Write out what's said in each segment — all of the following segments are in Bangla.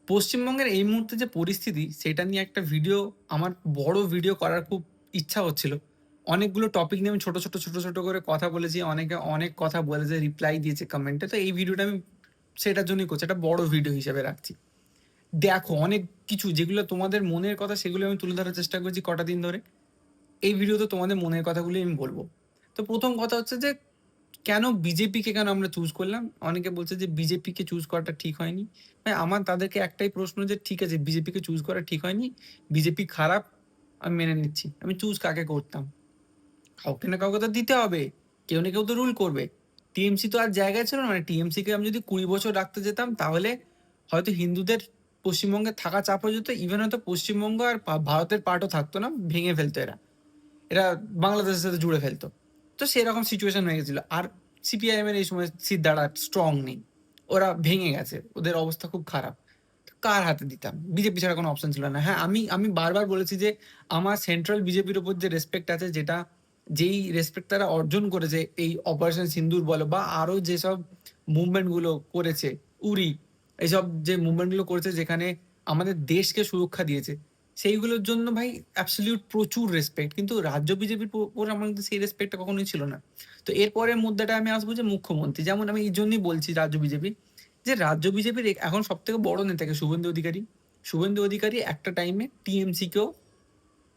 পশ্চিমবঙ্গের এই মুহূর্তে যে পরিস্থিতি সেটা নিয়ে একটা ভিডিও আমার বড় ভিডিও করার খুব ইচ্ছা হচ্ছিল। অনেকগুলো টপিক নিয়ে আমি ছোট ছোট করে কথা বলেছি। অনেকে অনেক কথা বলেছে, রিপ্লাই দিয়েছে কমেন্টে। তো এই ভিডিওটা আমি সেটার জন্যই করছি। একটা বড় ভিডিও হিসেবে রাখছি। দেখো অনেক কিছু যেগুলো তোমাদের মনের কথা সেগুলো আমি তুলে ধরার চেষ্টা করেছি কটা দিন ধরে। এই ভিডিওতে তোমাদের মনের কথাগুলোই আমি বলব। তো ১ম কথা হচ্ছে যে কেন বিজেপিকে কেন আমরা চুজ করলাম? অনেকে বলছে যে বিজেপিকে চুজ করাটা ঠিক হয়নি। ভাই আমার তাদেরকে একটাই প্রশ্ন যে ঠিক আছে বিজেপিকে চুজ করা ঠিক হয়নি। বিজেপি খারাপ, আমি মেনে নিচ্ছি। আমি চুজ কাকে করতাম? কাউকে না কাউকে তো দিতে হবে। কেউ না কেউ তো রুল করবে। টিএমসি তো আর জায়গায় ছিল না। মানে টিএমসিকে আমি যদি ২০ বছর রাখতে যেতাম তাহলে হয়তো হিন্দুদের পশ্চিমবঙ্গে থাকা চাপ হয়ে যেত। ইভেন হয়তো পশ্চিমবঙ্গ আর ভারতের পার্টও থাকতো না। ভেঙে ফেলতো এরা। এরা বাংলাদেশের সাথে জুড়ে ফেলতো। তো সেরকম সিচুয়েশন হয়ে গেছিল। আর সিপিআইএম এর এই সময় সিদ্ধারা স্ট্রং নেই। ওরা ভেঙে গেছে। ওদের অবস্থা খুব খারাপ। কার হাতে দিতাম? বিজেপি ছাড়া কোনো অপশন ছিল না। হ্যাঁ, আমি আমি বারবার বলেছি যে আমার সেন্ট্রাল বিজেপির উপর যে রেসপেক্ট আছে যেই রেসপেক্ট তারা অর্জন করেছে এই অপারেশন সিন্দুর বলো বা আরো যেসব মুভমেন্ট গুলো করেছে, উরি এইসব যে মুভমেন্ট গুলো করেছে যেখানে আমাদের দেশকে সুরক্ষা দিয়েছে, সেইগুলোর জন্য ভাই অ্যাবসলিউট প্রচুর রেসপেক্ট। কিন্তু রাজ্য বিজেপির উপর আমার কিন্তু সেই রেসপেক্টটা কখনোই ছিল না। তো এরপরের মুদ্রাটা আমি আসবো যে মুখ্যমন্ত্রী। যেমন আমি এই জন্যই বলছি রাজ্য বিজেপি, যে রাজ্য বিজেপির এখন সবথেকে বড় নেতাকে শুভেন্দু অধিকারী। শুভেন্দু অধিকারী একটা টাইমে টিএমসিকেও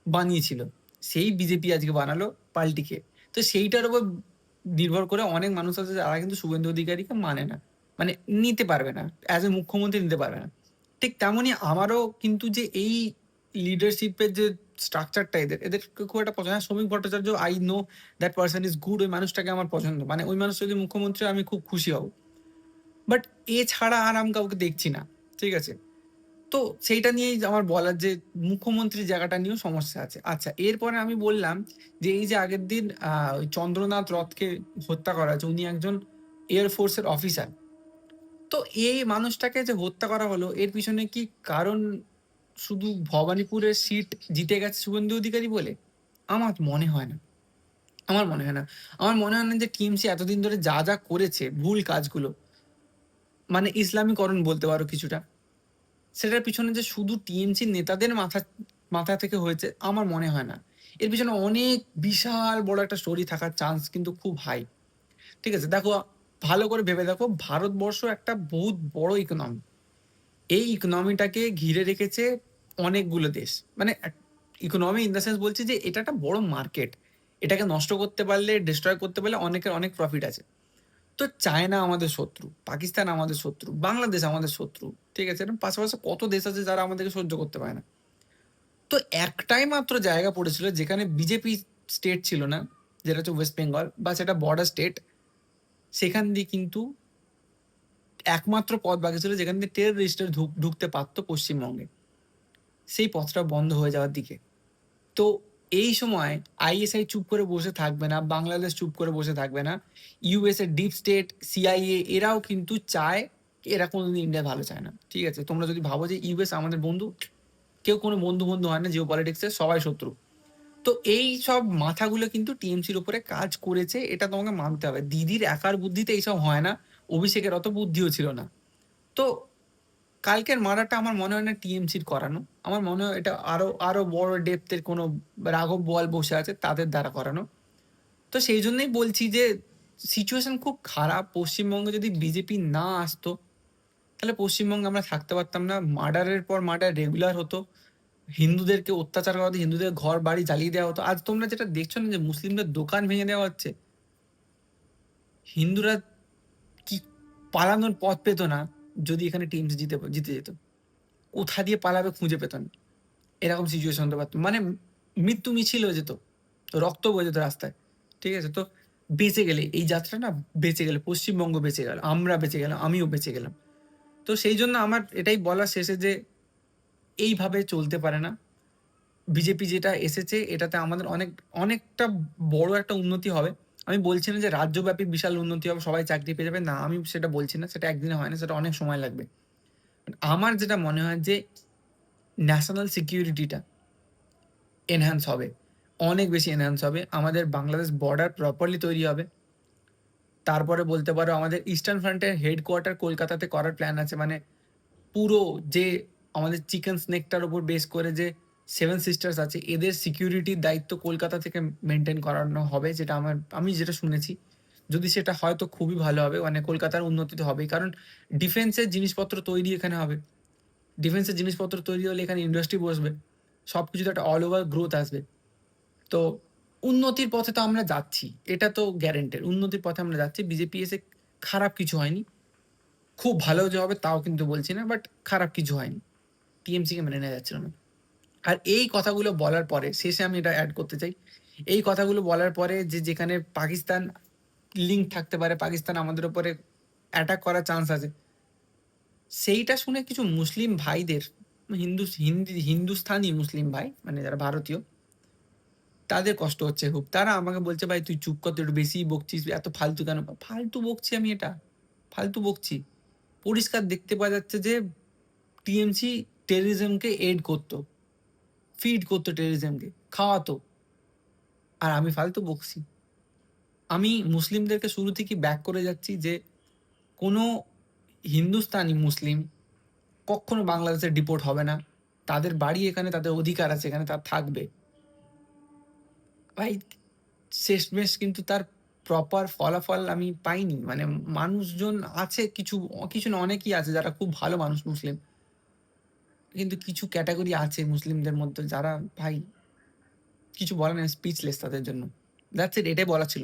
বানিয়েছিল। সেই বিজেপি আজকে বানালো পাল্টিকে। তো সেইটার উপর নির্ভর করে অনেক মানুষ আছে যারা কিন্তু শুভেন্দু অধিকারীকে মানে না। মানে নিতে পারবে না। অ্যাজ এ মুখ্যমন্ত্রী নিতে পারবে না। ঠিক তেমনই আমারও কিন্তু যে এই লিডারশিপের যে স্ট্রাকচারটা এদেরকে খুব একটা পছন্দ। হ্যাঁ, শ্রমিক Bhattacharya I know that person is good. ওই মানুষটাকে আমার পছন্দ। মানে ওই মানুষ যদি মুখ্যমন্ত্রী হয় আমি খুব খুশি হব। বাট এছাড়া আর আমি কাউকে দেখছি না। ঠিক আছে? তো সেইটা নিয়েই আমার বলার যে মুখ্যমন্ত্রীর জায়গাটা নিয়েও সমস্যা আছে। আচ্ছা এরপরে আমি বললাম যে এই যে আগের দিন ওই চন্দ্রনাথ রথকে হত্যা করা হয়েছে, উনি একজন এয়ার ফোর্সের অফিসার। তো এই মানুষটাকে যে হত্যা করা হলো এর পিছনে কি কারণ শুধু ভবানীপুরের সিট জিতে গেছে শুভেন্দু অধিকারী বলে? আমার মনে হয় না। আমার মনে হয় না। আমার মনে হয় না যে টিএমসি এতদিন ধরে যা করেছে ভুল কাজগুলো, মানে ইসলামীকরণ বলতে পারো কিছুটা। সেটার পিছনে যে শুধু টিএমসির নেতাদের মাথা থেকে হয়েছে আমার মনে হয় না। এর পিছনে অনেক বিশাল বড় একটা স্টোরি থাকার চান্স কিন্তু খুব হাই। ঠিক আছে? দেখো ভালো করে ভেবে দেখো, ভারতবর্ষ একটা বহুত বড় ইকোনমি। এই ইকোনমিটাকে ঘিরে রেখেছে অনেকগুলো দেশ। মানে ইকোনমি ইন দ্য সেন্স বলছি যে এটা একটা বড় মার্কেট। এটাকে নষ্ট করতে পারলে, ডিস্ট্রয় করতে পারলে অনেকের অনেক প্রফিট আছে। তো চায়না আমাদের শত্রু, পাকিস্তান আমাদের শত্রু, বাংলাদেশ আমাদের শত্রু। ঠিক আছে? এরকম পাশাপাশি কত দেশ আছে যারা আমাদেরকে সহ্য করতে পারে না। তো একটাই মাত্র জায়গা পড়েছিল যেখানে বিজেপি স্টেট ছিল না, যেটা হচ্ছে ওয়েস্ট বেঙ্গল বা সেটা বর্ডার স্টেট। সেখান দিয়ে কিন্তু একমাত্র পথ বাকি ছিল যেখান দিয়ে টেররিস্টরা ঢুকতে পারতো পশ্চিমবঙ্গে। সেই পথটা বন্ধ হয়ে যাওয়ার দিকে। তো এই সময় আইএসআই চুপ করে বসে থাকবে না, বাংলাদেশ চুপ করে বসে থাকবে না। ইউএস এর ডিপ স্টেট, সিআইএ এরাও কিন্তু চায়, এরা কোনোদিন ইন্ডিয়া ভালো চায় না। ঠিক আছে? তোমরা যদি ভাবো যে ইউএস আমাদের বন্ধু, কেউ কোনো বন্ধু হয় না জিও পলিটিক্সে, সবাই শত্রু। তো এই সব মাথাগুলো কিন্তু টিএমসির উপরে কাজ করেছে, এটা তোমাকে মানতে হবে। দিদির একার বুদ্ধিতে এইসব হয় না, অভিষেকের অত বুদ্ধিও ছিল না। তো কালকের মার্ডারটা আমার মনে হয় না টিএমসির করানো। আমার মনে হয় এটা আরো আরো বড় ডেপথের কোনো রাঘব বোয়াল বসে আছে তাদের দ্বারা করানো। তো সেই জন্যই বলছি যে সিচুয়েশন খুব খারাপ। পশ্চিমবঙ্গে যদি বিজেপি না আসতো তাহলে পশ্চিমবঙ্গে আমরা থাকতে পারতাম না। মার্ডারের পর মার্ডার রেগুলার হতো। হিন্দুদেরকে অত্যাচার করা হতো, হিন্দুদের ঘর বাড়ি জ্বালিয়ে দেওয়া হতো। আজ তোমরা যেটা দেখছো না যে মুসলিমদের দোকান ভেঙে দেওয়া হচ্ছে, হিন্দুরা কি পালানোর পথ পেতো না যদি এখানে টিএমসি জিতে যেত? কোথা দিয়ে পালাবে খুঁজে পেত না। এরকম সিচুয়েশন হতে পারতো। মানে মৃত্যু মিছিল হয়ে যেত, রক্ত বয়ে যেত রাস্তায়। ঠিক আছে? তো বেঁচে গেলে এই যাত্রা না, বেঁচে গেলে পশ্চিমবঙ্গ বেঁচে গেল, আমরা বেঁচে গেলাম, আমিও বেঁচে গেলাম। তো সেই জন্য আমার এটাই বলার শেষে যে এইভাবে চলতে পারে না। বিজেপি যেটা এসেছে এটাতে আমাদের অনেকটা বড় একটা উন্নতি হবে। আমি বলছি না যে রাজ্যব্যাপী বিশাল উন্নতি হবে, সবাই চাকরি পেয়ে যাবে। না, আমি সেটা বলছি না। সেটা একদিনে হয় না, সেটা অনেক সময় লাগবে। আমার যেটা মনে হয় যে ন্যাশনাল সিকিউরিটিটা এনহ্যান্স হবে। অনেক বেশি এনহ্যান্স হবে। আমাদের বাংলাদেশ বর্ডার প্রপারলি তৈরি হবে। তারপরে বলতে পারো আমাদের ইস্টার্ন ফ্রন্টের হেডকোয়ার্টার কলকাতাতে করার প্ল্যান আছে। মানে পুরো যে আমাদের চিকেন স্নেকটার উপর বেস করে যে সেভেন সিস্টার্স আছে, এদের সিকিউরিটির দায়িত্ব কলকাতা থেকে মেনটেন করানো হবে, যেটা আমি যেটা শুনেছি। যদি সেটা হয় তো খুবই ভালো হবে, মানে কলকাতার উন্নতি তো হবেই, কারণ ডিফেন্সের জিনিসপত্র তৈরি এখানে হবে। ডিফেন্সের জিনিসপত্র তৈরি হলে এখানে ইন্ডাস্ট্রি বসবে, সব কিছুতে একটা অল ওভার গ্রোথ আসবে। তো উন্নতির পথে তো আমরা যাচ্ছি, এটা তো গ্যারেন্টেড, উন্নতির পথে আমরা যাচ্ছি। বিজেপি এসে খারাপ কিছু হয়নি, খুব ভালো যে হবে তাও কিন্তু বলছি না, বাট খারাপ কিছু হয়নি, টিএমসিকে মেনে নেওয়া যাচ্ছিল না। আর এই কথাগুলো বলার পরে শেষে আমি এটা অ্যাড করতে চাই, এই কথাগুলো বলার পরে যে যেখানে পাকিস্তান লিঙ্ক থাকতে পারে, পাকিস্তান আমাদের উপরে অ্যাটাক করার চান্স আছে, সেইটা শুনে কিছু মুসলিম ভাইদের, হিন্দুস্তানি মুসলিম ভাই, মানে যারা ভারতীয়, তাদের কষ্ট হচ্ছে খুব। তারা আমাকে বলছে, ভাই তুই চুপ কর, তুই একটু বেশি বকছিস, এত ফালতু কেন? ফালতু বকছি আমি? এটা ফালতু বকছি? পরিষ্কার দেখতে পাওয়া যাচ্ছে যে টিএমসি টেররিজমকে এড করতো, ফিড করতো, টেররিজমকে খাওয়াতো, আর আমি ফালতু বকছি? আমি মুসলিমদেরকে শুরু থেকেই ব্যাক করে যাচ্ছি যে কোনো হিন্দুস্তানি মুসলিম কখনো বাংলাদেশে ডিপোর্ট হবে না, তাদের বাড়ি এখানে, তাদের অধিকার আছে এখানে, তার থাকবে। ভাই শেষমেশ কিন্তু তার প্রপার ফলাফল আমি পাইনি। মানে মানুষজন আছে কিছু, কিছু না অনেকেই আছে যারা খুব ভালো মানুষ মুসলিম, কিন্তু কিছু ক্যাটাগরি আছে মুসলিমদের মধ্যে যারা, ভাই কিছু বলার নেই, স্পিচলেস তাদের জন্য। দ্যাটস ইট, এটাই বলা ছিল।